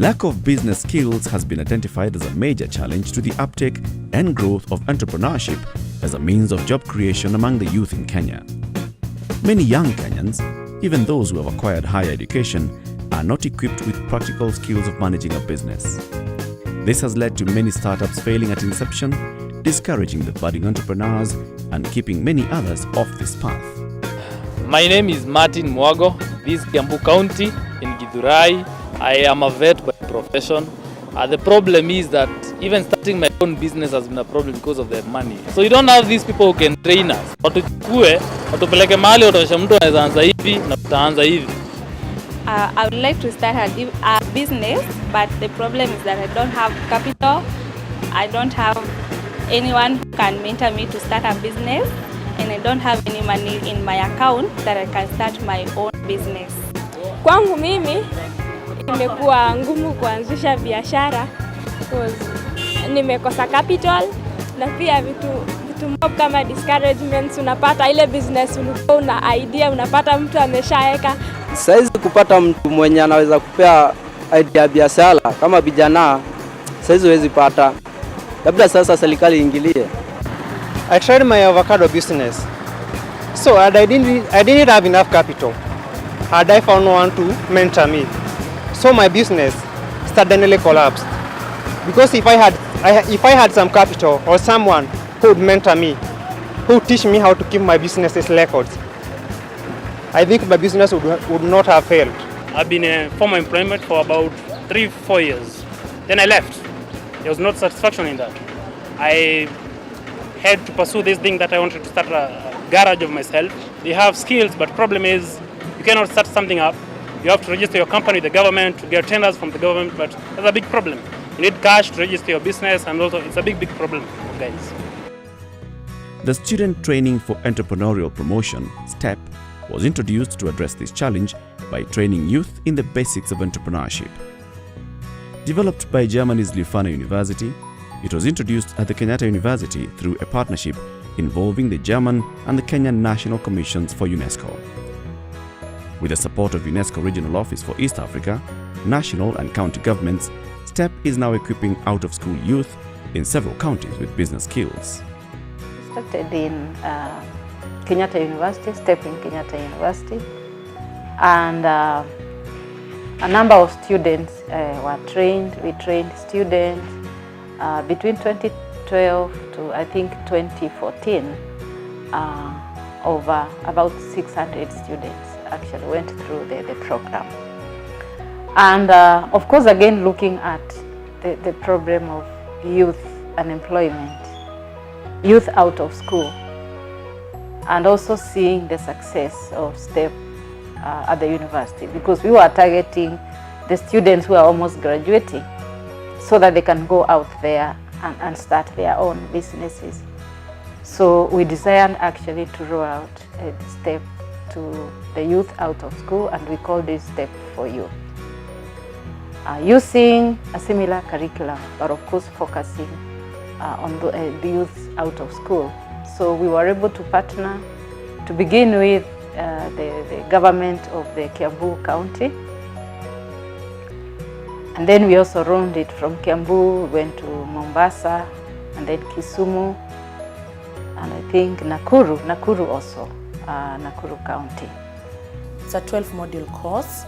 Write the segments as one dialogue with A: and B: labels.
A: Lack of business skills has been identified as a major challenge to the uptake and growth of entrepreneurship as a means of job creation among the youth in Kenya. Many young Kenyans, even those who have acquired higher education, are not equipped with practical skills of managing a business. This has led to many startups failing at inception, discouraging the budding entrepreneurs and keeping many others off this path.
B: My name is Martin Mwago. This is Kiambu County in Githurai. I am a vet by profession. The problem is that even starting my own business has been a problem because of the money. So you don't have these people who can train us. Watupeleke mahali wataonyesha mtu anaweza anza hivi na utaanza hivi.
C: I would like to start a business, but the problem is that I don't have capital. I don't have anyone who can mentor me to start a business, and I don't have any money in my account that I can start my own business.
D: Kwangu mimi imekuwa ngumu kuanzisha biashara because nimekosa capital na pia vitu mob kama discouragements. Unapata ile business ulikuwa una idea, unapata mtu ameshaeka.
E: Saizi kupata mtu mwenye anaweza kupea idea ya biashara kama vijana saizi huwezi pata. Labda sasa serikali iingilie.
F: I tried my avocado business. So I didn't have enough capital. I found one to mentor me. So my business suddenly collapsed. Because if I had some capital or someone who would mentor me, who would teach me how to keep my business's records, I think my business would not have failed.
G: I've been in formal employment for about 3-4 years. Then I left. There was no satisfaction in that. I had to pursue this thing that I wanted to start a garage of myself. You have skills, but problem is you cannot start something up. You have to register your company with the government, to get tenders from the government, but that's a big problem. You need cash to register your business, and also it's a big problem, guys.
A: The Student Training for Entrepreneurial Promotion, STEP, was introduced to address this challenge by training youth in the basics of entrepreneurship. Developed by Germany's Leuphana University, it was introduced at the Kenyatta University through a partnership involving the German and the Kenyan National Commissions for UNESCO. With the support of UNESCO Regional Office for East Africa, national and county governments, STEP is now equipping out-of-school youth in several counties with business skills.
H: Started in Kenyatta University, STEP in Kenyatta University, and a number of students were trained. We trained students between 2012 to I think 2014. Over about 600 students actually went through the program. And of course, again, looking at the problem of youth unemployment, youth out of school, and also seeing the success of STEP at the university, because we were targeting the students who are almost graduating so that they can go out there and start their own businesses. So we desired actually to roll out a STEP to the youth out of school, and we call this STEP for Youth. Using a similar curriculum, but of course focusing on the youth out of school. So we were able to partner to begin with the government of the Kiambu County. And then we also roamed it from Kiambu, went to Mombasa, and then Kisumu, and I think Nakuru also, Nakuru County.
I: It's a 12-module course,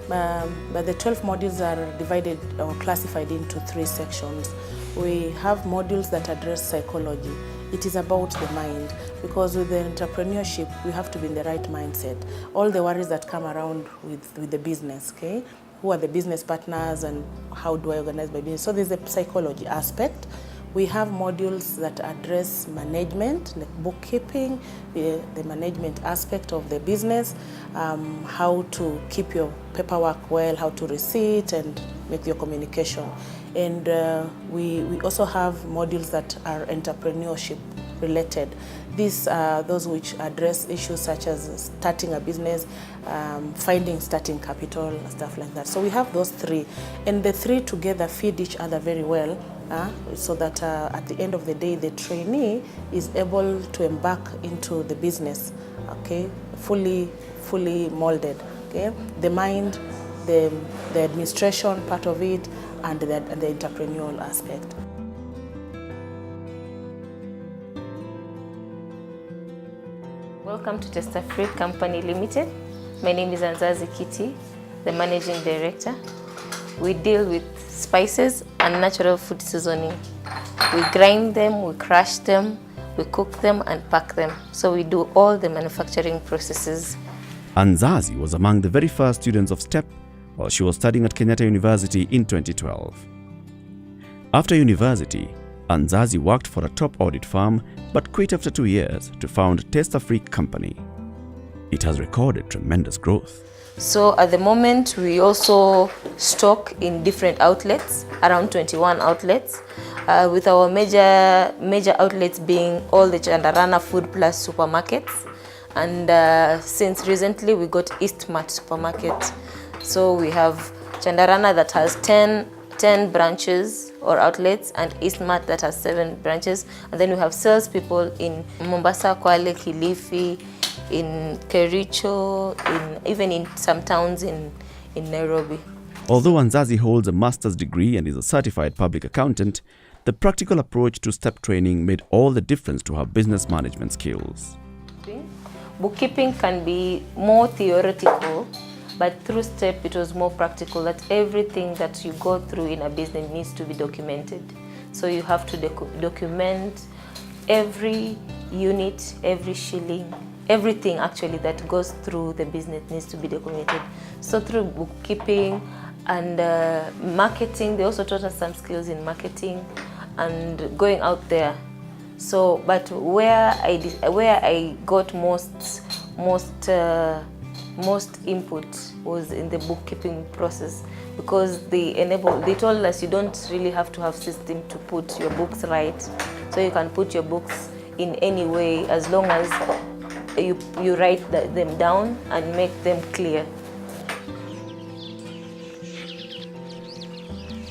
I: but the 12 modules are divided or classified into 3 sections. We have modules that address psychology. It is about the mind, because with the entrepreneurship, we have to be in the right mindset. All the worries that come around with the business, okay? Who are the business partners and how do I organize my business? So there's a psychology aspect. We have modules that address management, like bookkeeping, the management aspect of the business, how to keep your paperwork well, how to receipt and make your communication. And we also have modules that are entrepreneurship related. These are those which address issues such as starting a business, finding starting capital, stuff like that. So we have those 3, and the 3 together feed each other very well, so that at the end of the day, the trainee is able to embark into the business, okay, fully molded. Okay, the mind, the administration part of it, and the entrepreneurial aspect.
J: Welcome to Testa Fruit Company Limited. My name is Anzazi Kiti, the Managing Director. We deal with spices and natural food seasoning. We grind them, we crush them, we cook them and pack them. So we do all the manufacturing processes.
A: Anzazi was among the very first students of STEP while she was studying at Kenyatta University in 2012. After university, Anzazi worked for a top audit firm but quit after 2 years to found Testa Fruit Company. It has recorded tremendous growth.
J: So at the moment, we also stock in different outlets, around 21 outlets, with our major outlets being all the Chandarana Food Plus supermarkets. And since recently, we got Eastmart supermarket. So we have Chandarana that has 10 branches or outlets, and Eastmart that has 7 branches. And then we have salespeople in Mombasa, Kwale, Kilifi, in Kericho, even in some towns in Nairobi.
A: Although Anzazi holds a master's degree and is a certified public accountant, the practical approach to STEP training made all the difference to her business management skills.
J: Bookkeeping can be more theoretical, but through STEP it was more practical, that everything that you go through in a business needs to be documented. So you have to document every unit, every shilling, everything actually that goes through the business needs to be documented. So through bookkeeping and marketing, they also taught us some skills in marketing and going out there. So, but where I got most input was in the bookkeeping process, because they told us you don't really have to have system to put your books right. So you can put your books in any way as long as you write them down and make them clear.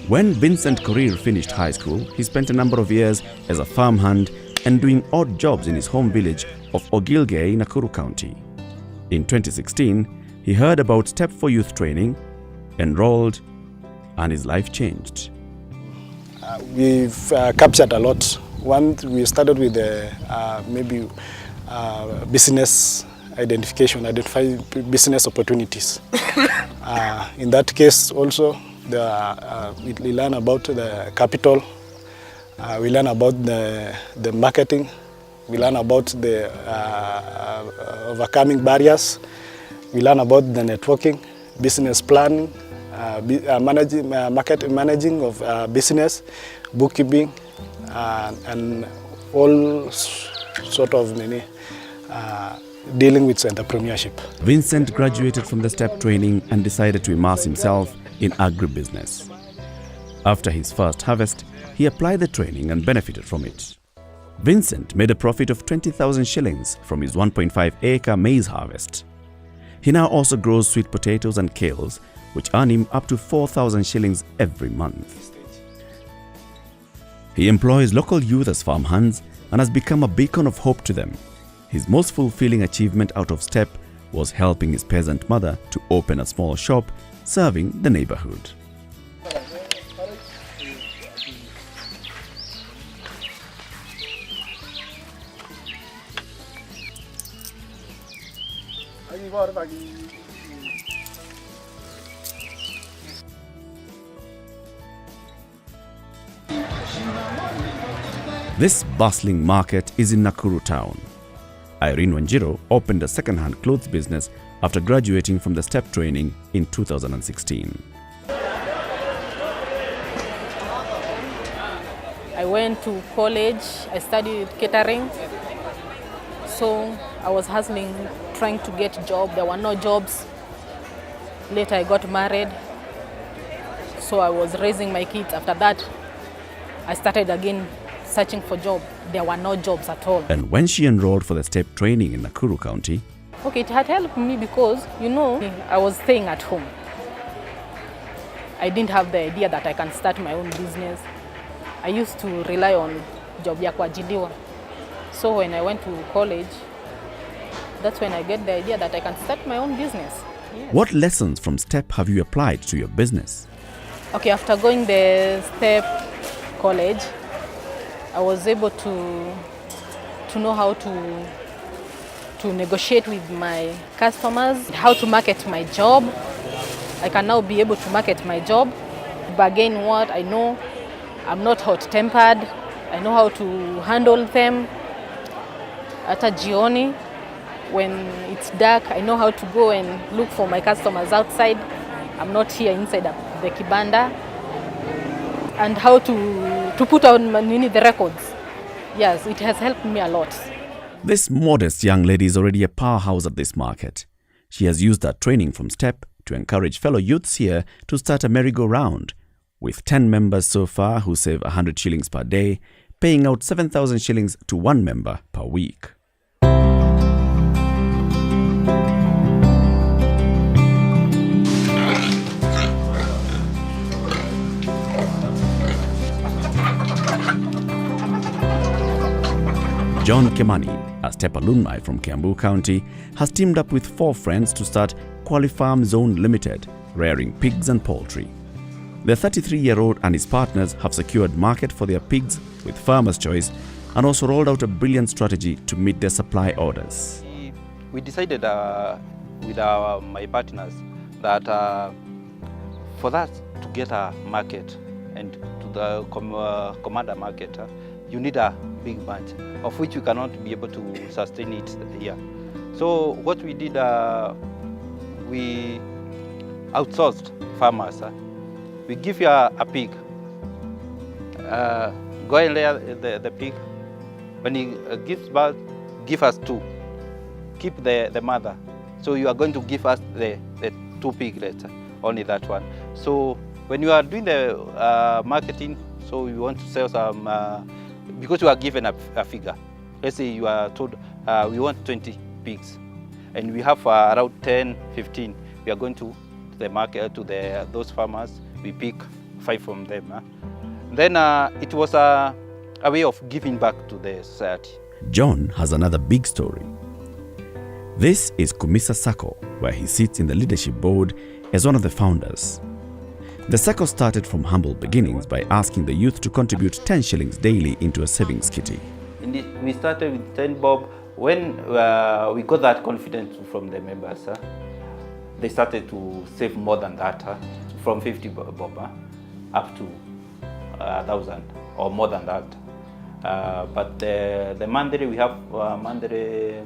A: When Vincent Korir finished high school, he spent a number of years as a farmhand and doing odd jobs in his home village of Ogilge, Nakuru County. In 2016, he heard about STEP for Youth training, enrolled, and his life changed.
K: We've captured a lot. One, we started with business identify business opportunities. In that case also, we learn about the capital, we learn about the marketing, we learn about the overcoming barriers, we learn about the networking, business planning, managing of business, bookkeeping, and all sort of dealing with entrepreneurship.
A: Vincent graduated from the STEP training and decided to immerse himself in agribusiness. After his first harvest, he applied the training and benefited from it. Vincent made a profit of 20,000 shillings from his 1.5-acre maize harvest. He now also grows sweet potatoes and kales, which earn him up to 4,000 shillings every month. He employs local youth as farmhands and has become a beacon of hope to them. His most fulfilling achievement out of STEP was helping his peasant mother to open a small shop serving the neighborhood. This bustling market is in Nakuru town. Irene Wanjiro opened a second-hand clothes business after graduating from the STEP training in 2016.
L: I went to college, I studied catering, so I was hustling, trying to get a job. There were no jobs. Later I got married, so I was raising my kids. After that, I started again searching for job. There were no jobs at all.
A: And when she enrolled for the STEP training in Nakuru County,
L: okay, it had helped me because, I was staying at home. I didn't have the idea that I can start my own business. I used to rely on job ya kuajiriwa. So when I went to college, that's when I get the idea that I can start my own business.
A: What lessons from STEP have you applied to your business?
L: Okay, after going the STEP college, I was able to know how to negotiate with my customers, how to market my job. I can now be able to market my job, bargain what I know. I'm not hot-tempered. I know how to handle them. Ata jioni, when it's dark, I know how to go and look for my customers outside. I'm not here inside the kibanda. And how to put on the records. Yes, it has helped me a lot.
A: This modest young lady is already a powerhouse at this market. She has used that training from STEP to encourage fellow youths here to start a merry-go-round, with 10 members so far who save 100 shillings per day, paying out 7,000 shillings to one member per week. John Kimani, a STEP alumni from Kiambu County, has teamed up with 4 friends to start Quali Farm Zone Limited, rearing pigs and poultry. The 33-year-old and his partners have secured market for their pigs with Farmer's Choice and also rolled out a brilliant strategy to meet their supply orders.
M: We decided with my partners that for that to get a market and to the command a market, you need a big bunch, of which you cannot be able to sustain it here. So what we did, we outsourced farmers. We give you a pig. Go and lay the pig. When he gives birth, give us 2. Keep the mother. So you are going to give us the 2 piglets, only that one. So when you are doing the marketing, so you want to sell some, because you are given a figure. Let's say you are told we want 20 pigs, and we have around 10, 15. We are going to the market, to those farmers. We pick 5 from them. Then it was a way of giving back to the society.
A: John has another big story. This is Kumisa Sacco, where he sits in the leadership board as one of the founders. The Sacco started from humble beginnings by asking the youth to contribute 10 shillings daily into a savings kitty.
M: We started with 10 bob. When we got that confidence from the members, they started to save more than that, from 50 bob up to 1,000 or more than that. But the monthly, we have monthly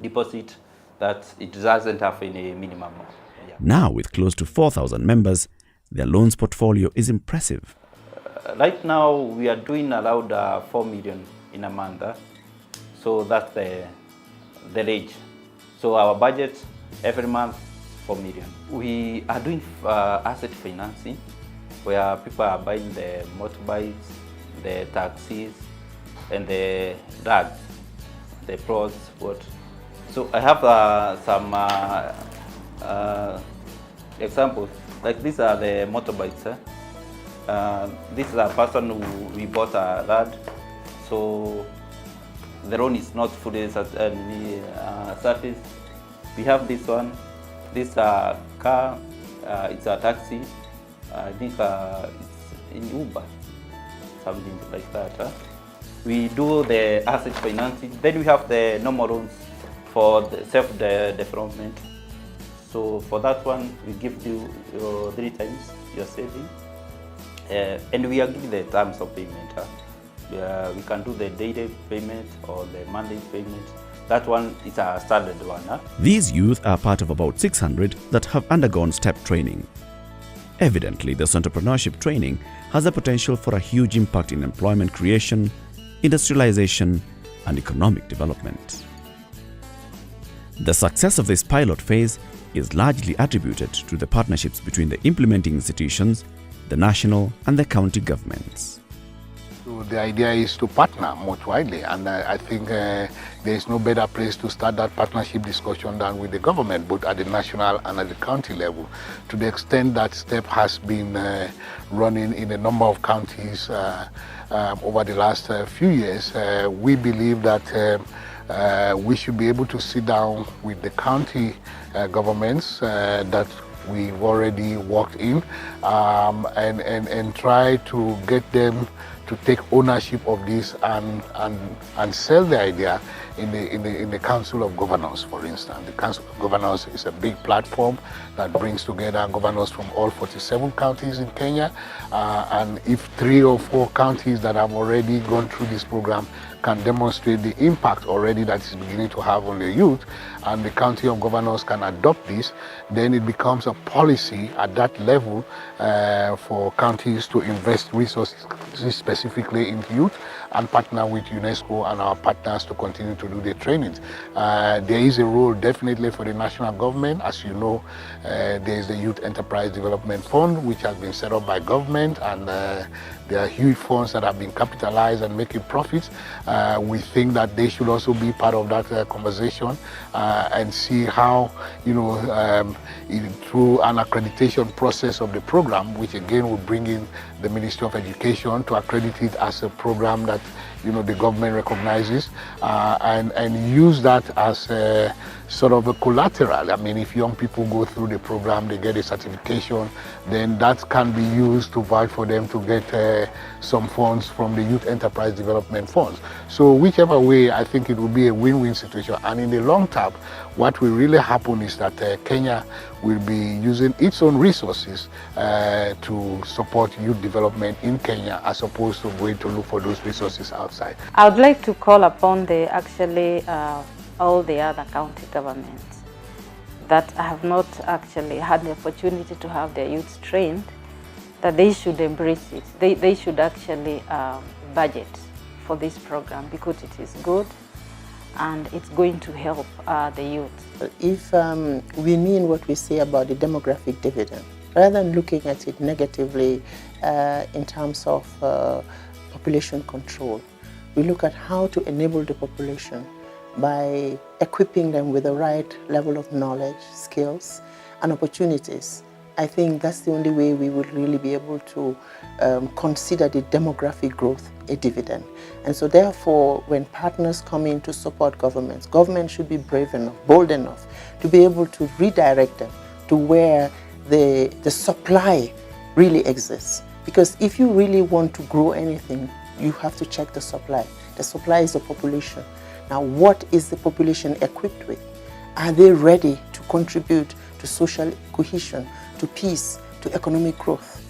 M: deposit that it doesn't have any minimum. Yeah.
A: Now, with close to 4,000 members, their loans portfolio is impressive.
M: Right now, we are doing around 4 million in a month. So that's the range. So our budget every month, 4 million. We are doing asset financing, where people are buying the motorbikes, the taxis, and the drugs, the plots, what. So I have some examples. Like these are the motorbikes. This is a person who we bought a rad, so the loan is not fully serviced. We have this one. This car, it's a taxi. I think it's in Uber, something like that. We do the asset financing. Then we have the normal loans for the self-development. So for that one, we give you 3 times your saving. And we are giving the terms of payment. We can do the daily payment or the monthly payment. That one is a standard one.
A: These youth are part of about 600 that have undergone STEP training. Evidently, this entrepreneurship training has the potential for a huge impact in employment creation, industrialization, and economic development. The success of this pilot phase is largely attributed to the partnerships between the implementing institutions, the national and the county governments.
N: So the idea is to partner much widely, and I think there is no better place to start that partnership discussion than with the government, both at the national and at the county level. To the extent that STEP has been running in a number of counties over the last few years, we believe that we should be able to sit down with the county governments that we've already worked in and try to get them to take ownership of this and sell the idea in the Council of Governors, for instance. The Council of Governors is a big platform that brings together governors from all 47 counties in Kenya. And if 3 or 4 counties that have already gone through this program can demonstrate the impact already that is beginning to have on the youth, and the County of Governors can adopt this, then it becomes a policy at that level for counties to invest resources specifically in youth and partner with UNESCO and our partners to continue to do the trainings. There is a role definitely for the national government. As you know, there is the Youth Enterprise Development Fund, which has been set up by government, and there are huge funds that have been capitalized and making profits. We think that they should also be part of that conversation and see how, through an accreditation process of the program, which again will bring in the Ministry of Education to accredit it as a program that the government recognizes, and use that as a sort of a collateral. I mean, if young people go through the program, they get a certification, then that can be used to vie for them to get some funds from the Youth Enterprise Development Funds. So whichever way, I think it will be a win-win situation. And in the long term, what will really happen is that Kenya will be using its own resources to support youth development in Kenya, as opposed to going to look for those resources outside.
H: I would like to call upon all the other county governments that have not actually had the opportunity to have their youth trained, that they should embrace it. They should actually budget for this program, because it is good and it's going to help the youth.
O: If we mean what we say about the demographic dividend, rather than looking at it negatively in terms of population control, we look at how to enable the population by equipping them with the right level of knowledge, skills, and opportunities. I think that's the only way we would really be able to consider the demographic growth a dividend. And so therefore, when partners come in to support governments, governments should be brave enough, bold enough to be able to redirect them to where the supply really exists. Because if you really want to grow anything, you have to check the supply. The supply is the population. Now, what is the population equipped with? Are they ready to contribute to social cohesion, to peace, to economic growth?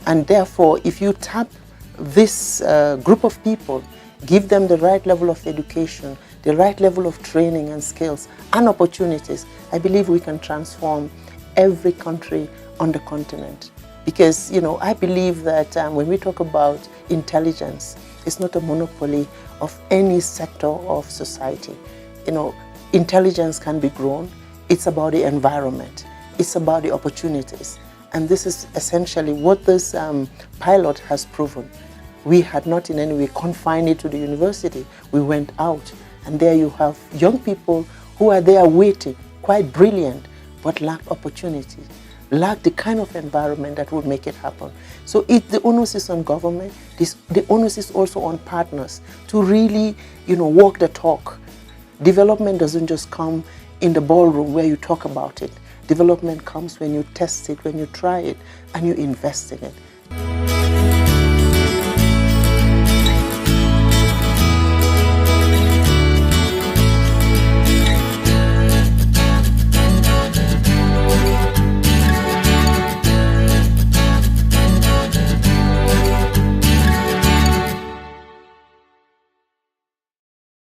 O: And therefore, if you tap this group of people, give them the right level of education, the right level of training and skills and opportunities, I believe we can transform every country on the continent. Because, I believe that when we talk about intelligence, it's not a monopoly of any sector of society. Intelligence can be grown. It's about the environment. It's about the opportunities. And this is essentially what this pilot has proven. We had not in any way confined it to the university. We went out, and there you have young people who are there waiting, quite brilliant, but lack opportunity, lack the kind of environment that would make it happen. So the onus is on government. The onus is also on partners to really, walk the talk. Development doesn't just come in the ballroom where you talk about it. Development comes when you test it, when you try it, and you invest in it.